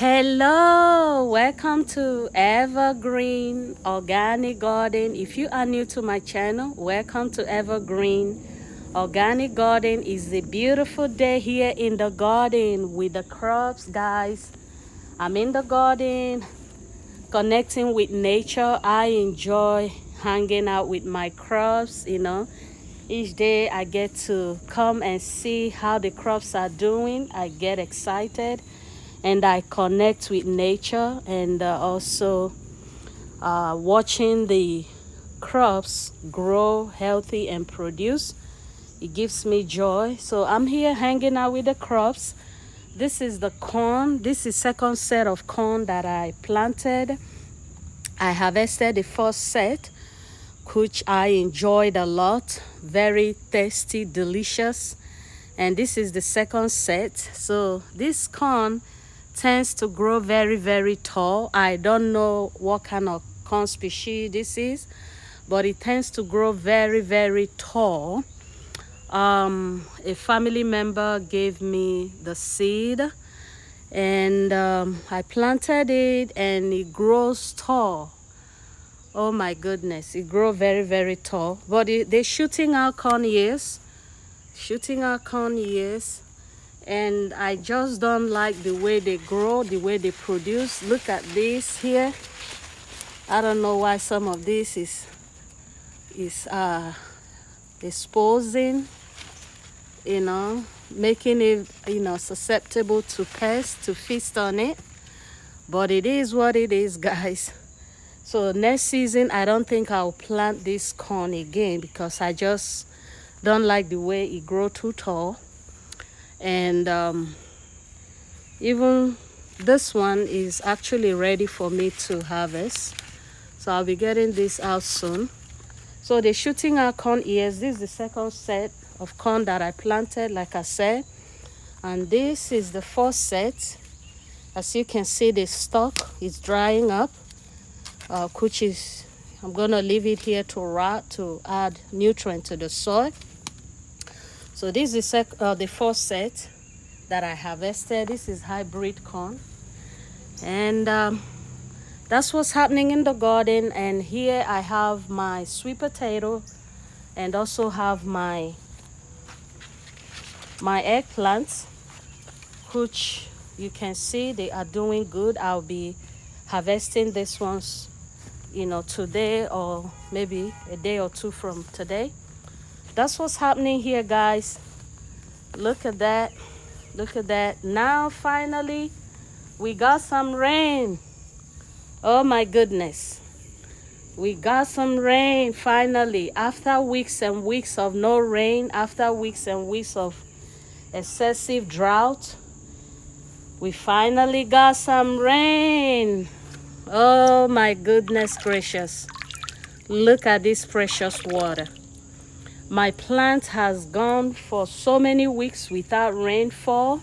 Hello, welcome to Evergreen Organic Garden. If you are new to my channel, welcome to Evergreen Organic Garden. It's a beautiful day here in the garden with the crops, guys. I'm in the garden connecting with nature. I enjoy hanging out with my crops. Each day I get to come and see how the crops are doing. I get excited and I connect with nature, and also watching the crops grow healthy and produce. It gives me joy. So I'm here hanging out with the crops. This is the corn. This is second set of corn that I planted. I harvested the first set, which I enjoyed a lot. Very tasty, delicious. And this is the second set. So this corn tends to grow very, very tall. I don't know what kind of corn species this is, but it tends to grow very, very tall. A family member gave me the seed, and I planted it, and it grows tall. Oh my goodness, it grows very, very tall. But they're shooting out corn ears, and I just don't like the way they grow, the way they produce. Look at this here. I don't know why some of this is exposing, making it susceptible to pests to feast on it. But it is what it is, guys. So next season I don't think I'll plant this corn again, because I just don't like the way it grows too tall. And even this one is actually ready for me to harvest, so I'll be getting this out soon. So they're shooting out corn ears. This is the second set of corn that I planted, like I said, and this is the first set. As you can see, the stalk is drying up, which is, I'm gonna leave it here to rot, to add nutrient to the soil. So this is the first set that I harvested. This is hybrid corn. And that's what's happening in the garden. And here I have my sweet potato, and also have my eggplants, which you can see they are doing good. I'll be harvesting these ones, today, or maybe a day or two from today. That's what's happening here, guys. Look at that. Now finally we got some rain. Oh my goodness, we got some rain finally. After weeks and weeks of no rain, after weeks and weeks of excessive drought, we finally got some rain. Oh my goodness gracious, look at this precious water. My plant has gone for so many weeks without rainfall,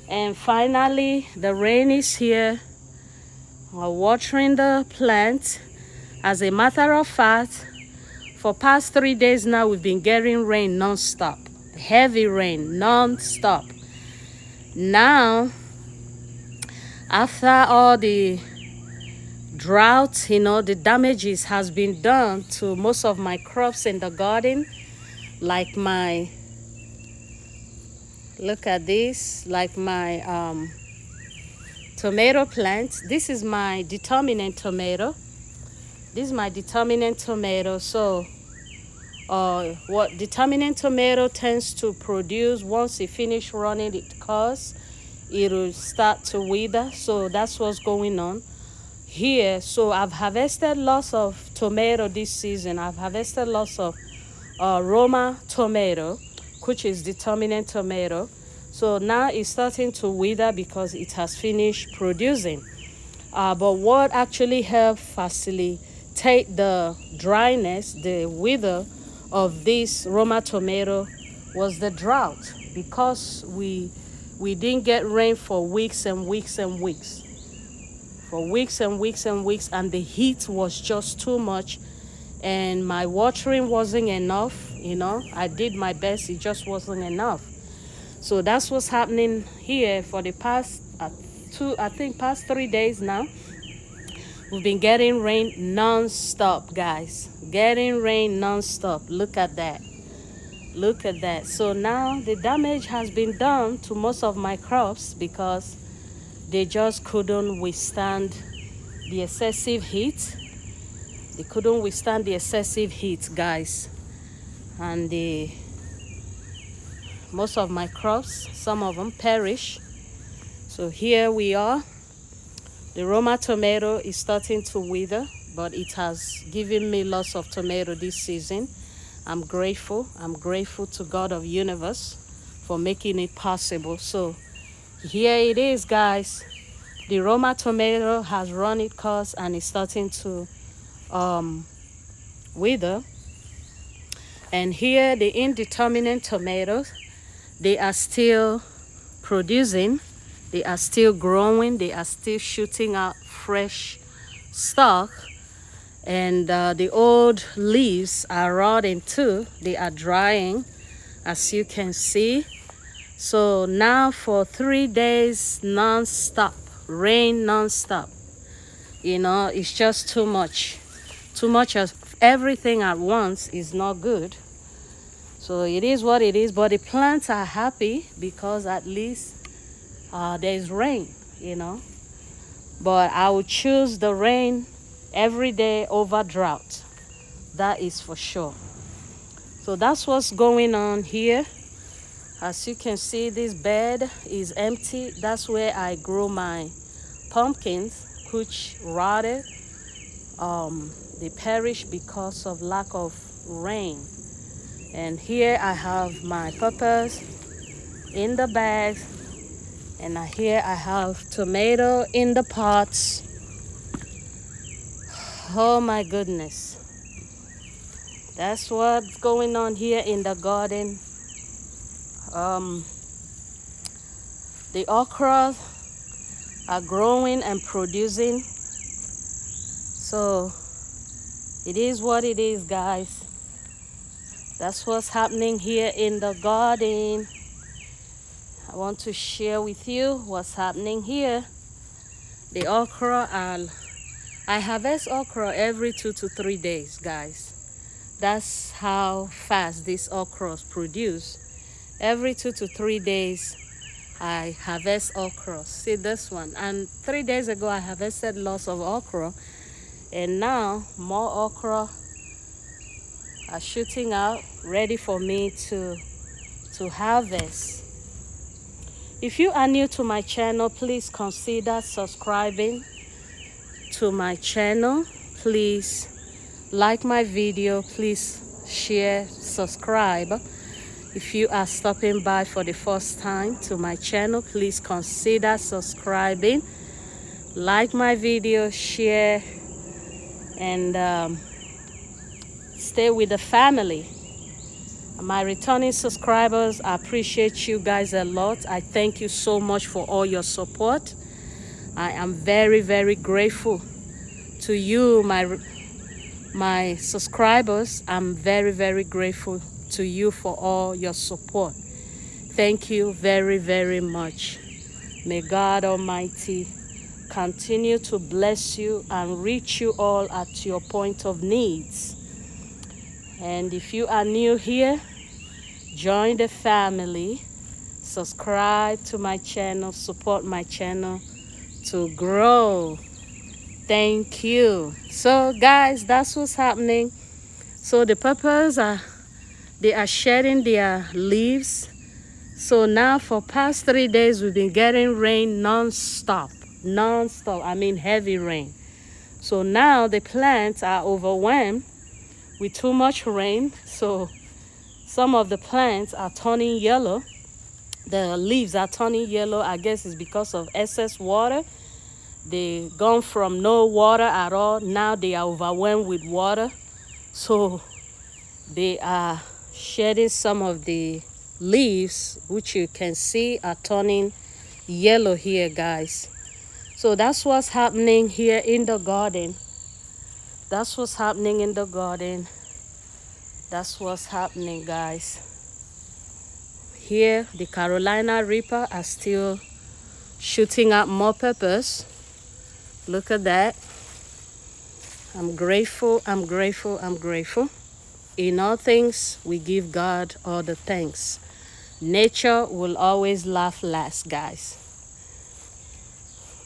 and finally the rain is here. We're watering the plant. As a matter of fact, for past 3 days now, we've been getting rain non-stop, heavy rain non-stop. Now, after all the drought, the damages has been done to most of my crops in the garden, like my, look at this, like my tomato plant. This is my determinate tomato. So what determinate tomato tends to produce, once it finish running its course, it will start to wither. So that's what's going on here. So I've harvested lots of tomato this season. I've harvested lots of Roma tomato, which is determinate tomato. So now it's starting to wither because it has finished producing. But what actually helped facilitate the dryness, the wither of this Roma tomato, was the drought, because we didn't get rain for weeks and weeks and weeks. And the heat was just too much, and my watering wasn't enough. I did my best, it just wasn't enough. So that's what's happening here for the past I think past 3 days now, we've been getting rain non-stop, guys. Getting rain non-stop. Look at that. Look at that. So now the damage has been done to most of my crops because they just couldn't withstand the excessive heat. They couldn't withstand the excessive heat, guys. And most of my crops, some of them perish. So here we are. The Roma tomato is starting to wither, but it has given me lots of tomato this season. I'm grateful. I'm grateful to God of universe for making it possible. So here it is, guys. The Roma tomato has run its course and is starting to wither. And here the indeterminate tomatoes, they are still producing, they are still growing, they are still shooting out fresh stalk. And the old leaves are rotting too. They are drying, as you can see. So now for 3 days non-stop, rain non-stop. You know, it's just too much. Too much of everything at once is not good. So it is what it is, but the plants are happy because at least there's rain, you know. But I would choose the rain every day over drought. That is for sure. So that's what's going on here. As you can see, this bed is empty. That's where I grow my pumpkins, which rotted. They perish because of lack of rain. And here I have my peppers in the bags, and here I have tomato in the pots. Oh my goodness. That's what's going on here in the garden. The okra are growing and producing. So it is what it is, guys. That's what's happening here in the garden. I want to share with you what's happening here. The okra I harvest okra every 2 to 3 days, guys. That's how fast these okras produce. Every 2 to 3 days, I harvest okra. See this one. And 3 days ago, I harvested lots of okra. And now, more okra are shooting out, ready for me to harvest. If you are new to my channel, please consider subscribing to my channel. Please like my video, please share, subscribe. If you are stopping by for the first time to my channel, please consider subscribing, like my video, share, and stay with the family. My returning subscribers, I appreciate you guys a lot. I thank you so much for all your support. I am very, very grateful to you, my subscribers. I'm very, very grateful to you for all your support. Thank you very, very much. May God Almighty continue to bless you and reach you all at your point of needs. And if you are new here, join the family, subscribe to my channel, support my channel to grow. Thank you. So guys, that's what's happening. So the peppers they are shedding their leaves. So now for past 3 days, we've been getting rain non-stop. Non-stop, I mean heavy rain. So now the plants are overwhelmed with too much rain. So some of the plants are turning yellow. The leaves are turning yellow. I guess it's because of excess water. They gone from no water at all. Now they are overwhelmed with water. So they are shedding some of the leaves, which you can see are turning yellow here, guys. So that's what's happening here in the garden. That's what's happening in the garden. That's what's happening, guys. Here, the Carolina Reaper are still shooting out more peppers. Look at that. I'm grateful, I'm grateful, I'm grateful. In all things, we give God all the thanks. Nature will always laugh last, guys.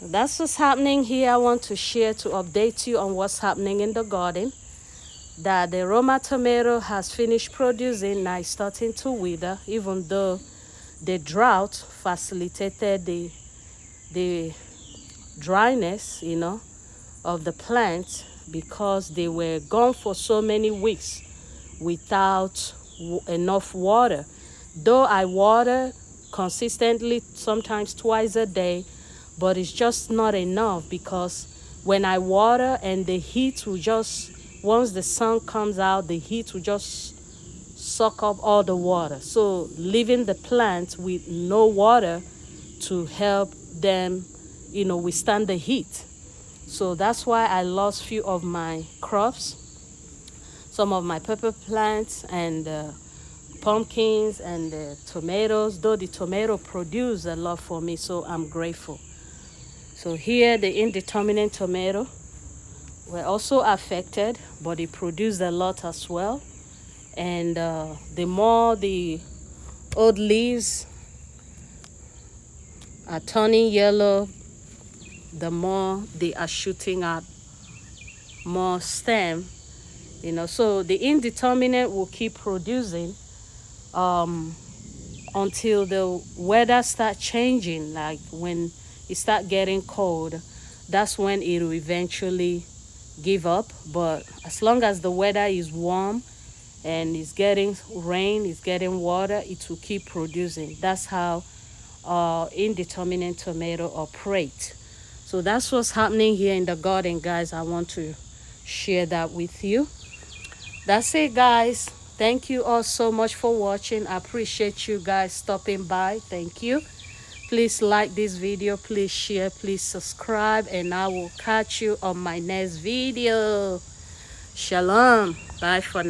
That's what's happening here. I want to share to update you on what's happening in the garden. That the Roma tomato has finished producing. Now it's starting to wither, even though the drought facilitated the dryness, of the plant, because they were gone for so many weeks without enough water. Though I water consistently, sometimes twice a day, but it's just not enough, because when I water and the heat will just, once the sun comes out, the heat will just suck up all the water. So leaving the plant with no water to help them, withstand the heat. So that's why I lost few of my crops, some of my pepper plants and pumpkins and tomatoes, though the tomato produce a lot for me, so I'm grateful. So here the indeterminate tomato were also affected, but it produced a lot as well. And the more the old leaves are turning yellow, the more they are shooting out more stem. So the indeterminate will keep producing until the weather start changing. Like when it start getting cold, that's when it will eventually give up. But as long as the weather is warm and it's getting rain, it's getting water, it will keep producing. That's how indeterminate tomato operate. So that's what's happening here in the garden, guys. I want to share that with you. That's it, guys. Thank you all so much for watching. I appreciate you guys stopping by. Thank you. Please like this video, please share, please subscribe, and I will catch you on my next video. Shalom. Bye for now.